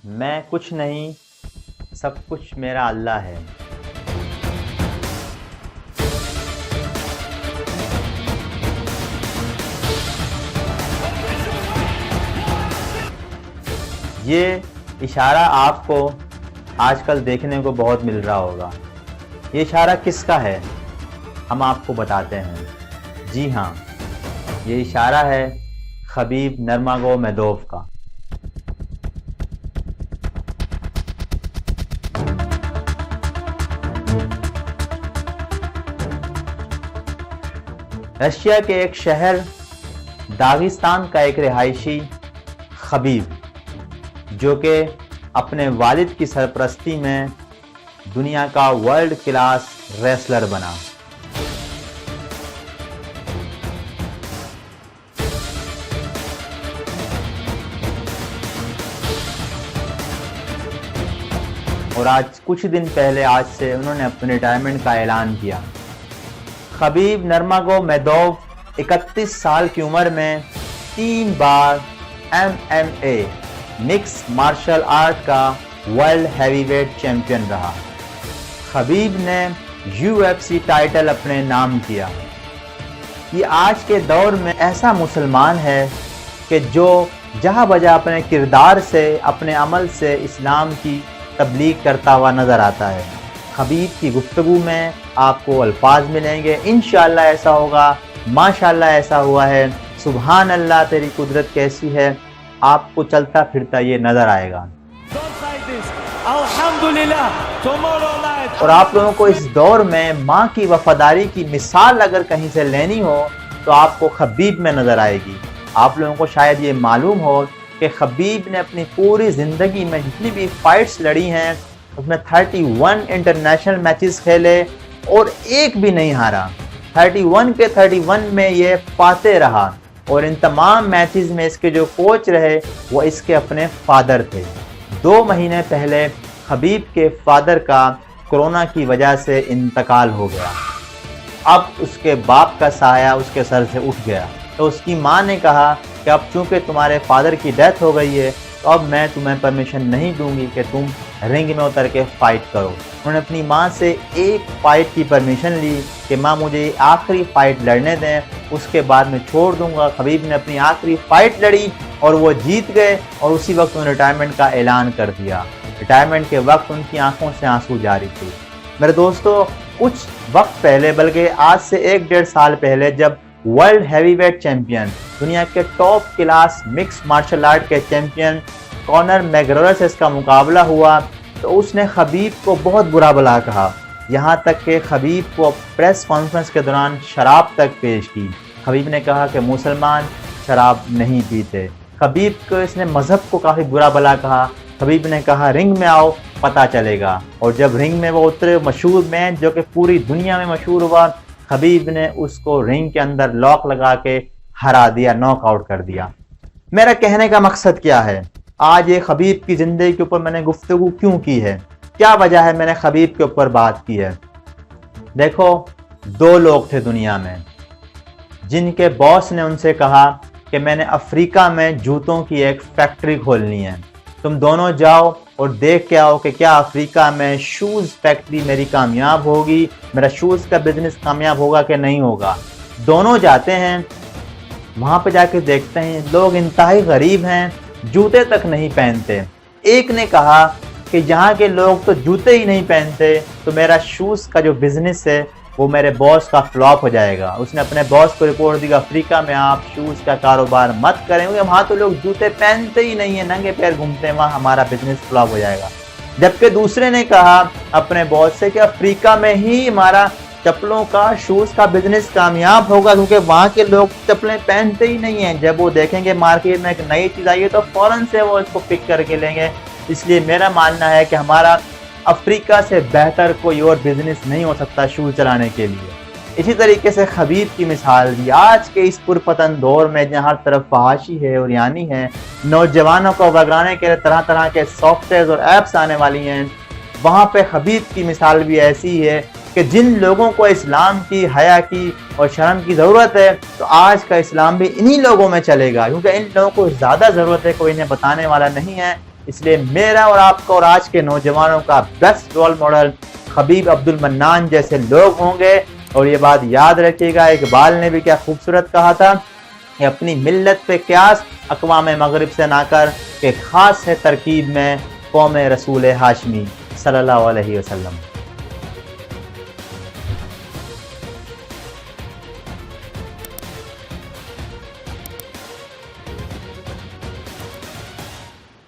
میں کچھ نہیں، سب کچھ میرا اللہ ہے۔ یہ اشارہ آپ کو آج کل دیکھنے کو بہت مل رہا ہوگا۔ یہ اشارہ کس کا ہے؟ ہم آپ کو بتاتے ہیں۔ جی ہاں، یہ اشارہ ہے خبیب نرماگومیدوف کا۔ رشیا کے ایک شہر داغستان کا ایک رہائشی خبیب، جو کہ اپنے والد کی سرپرستی میں دنیا کا ورلڈ کلاس ریسلر بنا۔ اور آج کچھ دن پہلے سے انہوں نے اپنے ریٹائرمنٹ کا اعلان کیا۔ خبیب نرماگومیدوف 31 سال کی عمر میں 3 بار MMA مکس مارشل آرٹ کا ورلڈ ہیوی ویٹ چیمپئن رہا۔ خبیب نے UFC ٹائٹل اپنے نام کیا۔ یہ آج کے دور میں ایسا مسلمان ہے کہ جو جہاں بجا اپنے کردار سے، اپنے عمل سے اسلام کی تبلیغ کرتا ہوا نظر آتا ہے۔ خبیب کی گفتگو میں آپ کو الفاظ ملیں گے، انشاءاللہ ایسا ہوگا، ماشاءاللہ ایسا ہوا ہے، سبحان اللہ تیری قدرت کیسی ہے، آپ کو چلتا پھرتا یہ نظر آئے گا۔ اور آپ لوگوں کو اس دور میں ماں کی وفاداری کی مثال اگر کہیں سے لینی ہو تو آپ کو خبیب میں نظر آئے گی۔ آپ لوگوں کو شاید یہ معلوم ہو کہ خبیب نے اپنی پوری زندگی میں جتنی بھی فائٹس لڑی ہیں اس میں 31 انٹرنیشنل میچز کھیلے اور ایک بھی نہیں ہارا۔ 31 کے 31 میں یہ فاتح رہا، اور ان تمام میچز میں اس کے جو کوچ رہے وہ اس کے اپنے فادر تھے۔ 2 مہینے پہلے خبیب کے فادر کا کورونا کی وجہ سے انتقال ہو گیا۔ اب اس کے باپ کا سایہ اس کے سر سے اٹھ گیا، تو اس کی ماں نے کہا کہ اب چونکہ تمہارے فادر کی ڈیتھ ہو گئی ہے تو اب میں تمہیں پرمیشن نہیں دوں گی کہ تم رنگ میں اتر کے فائٹ کرو۔ انہوں نے اپنی ماں سے ایک فائٹ کی پرمیشن لی کہ ماں مجھے آخری فائٹ لڑنے دیں، اس کے بعد میں چھوڑ دوں گا۔ خبیب نے اپنی آخری فائٹ لڑی اور وہ جیت گئے، اور اسی وقت انہوں نے ریٹائرمنٹ کا اعلان کر دیا۔ ریٹائرمنٹ کے وقت ان کی آنکھوں سے آنسو جاری تھی۔ میرے دوستو، کچھ وقت پہلے، بلکہ آج سے 1-1.5 سال پہلے، جب ورلڈ ہیوی ویٹ چیمپئن، دنیا کے top class mix martial art کے چیمپئن کونر میگریگور سے اس کا مقابلہ ہوا تو اس نے خبیب کو بہت برا بھلا کہا، یہاں تک کہ خبیب کو پریس کانفرنس کے دوران شراب تک پیش کی۔ خبیب نے کہا کہ مسلمان شراب نہیں پیتے۔ خبیب کو اس نے مذہب کو کافی برا بھلا کہا۔ خبیب نے کہا رنگ میں آؤ، پتہ چلے گا۔ اور جب رنگ میں وہ اترے، مشہور مین جو کہ پوری دنیا میں مشہور ہوا، خبیب نے اس کو رنگ کے اندر لاک لگا کے ہرا دیا، ناک آؤٹ کر دیا۔ میرا کہنے کا مقصد کیا ہے؟ آج یہ خبیب کی زندگی کے اوپر میں نے گفتگو کیوں کی ہے؟ کیا وجہ ہے میں نے خبیب کے اوپر بات کی ہے؟ دیکھو، 2 لوگ تھے دنیا میں جن کے باس نے ان سے کہا کہ میں نے افریقہ میں جوتوں کی ایک فیکٹری کھولنی ہے، تم دونوں جاؤ اور دیکھ کے آؤ کہ کیا افریقہ میں شوز فیکٹری میری کامیاب ہوگی، میرا شوز کا بزنس کامیاب ہوگا کہ نہیں ہوگا۔ دونوں جاتے ہیں، وہاں پہ جا کے دیکھتے ہیں لوگ انتہائی غریب ہیں، جوتے تک نہیں پہنتے۔ ایک نے کہا کہ یہاں کے لوگ تو جوتے ہی نہیں پہنتے تو میرا شوز کا جو بزنس ہے وہ میرے باس کا فلاپ ہو جائے گا۔ اس نے اپنے باس کو رپورٹ دی کہ افریقہ میں آپ شوز کا کاروبار مت کریں، کیونکہ وہاں تو لوگ جوتے پہنتے ہی نہیں ہیں، ننگے پیر گھومتے ہیں، وہاں ہمارا بزنس فلاپ ہو جائے گا۔ جبکہ دوسرے نے کہا اپنے باس سے کہ افریقہ میں ہی ہمارا چپلوں کا، شوز کا بزنس کامیاب ہوگا، کیونکہ وہاں کے لوگ چپلیں پہنتے ہی نہیں ہیں، جب وہ دیکھیں گے مارکیٹ میں ایک نئی چیز آئی ہے تو فوراً سے وہ اس کو پک کر کے لیں گے۔ اس لیے میرا ماننا ہے کہ ہمارا افریقہ سے بہتر کوئی اور بزنس نہیں ہو سکتا شوز چلانے کے لیے۔ اسی طریقے سے خبیب کی مثال بھی آج کے اس پرفتن دور میں جہاں ہر طرف فحاشی ہے اور یعنی ہے، نوجوانوں کو بگڑانے کے لیے طرح طرح کے سافٹ ویئر اور ایپس آنے والی ہیں، وہاں پہ خبیب کی مثال بھی ایسی ہے کہ جن لوگوں کو اسلام کی، حیا کی اور شرم کی ضرورت ہے تو آج کا اسلام بھی انہی لوگوں میں چلے گا، کیونکہ ان لوگوں کو زیادہ ضرورت ہے، کوئی انہیں بتانے والا نہیں ہے۔ اس لیے میرا اور آپ کا اور آج کے نوجوانوں کا بیسٹ رول ماڈل خبیب عبد المنان جیسے لوگ ہوں گے۔ اور یہ بات یاد رکھیے گا، اقبال نے بھی کیا خوبصورت کہا تھا کہ اپنی ملت پہ قیاس اقوام مغرب سے نہ کر، کہ خاص ہے ترکیب میں قوم رسول ہاشمی صلی اللہ علیہ وسلم۔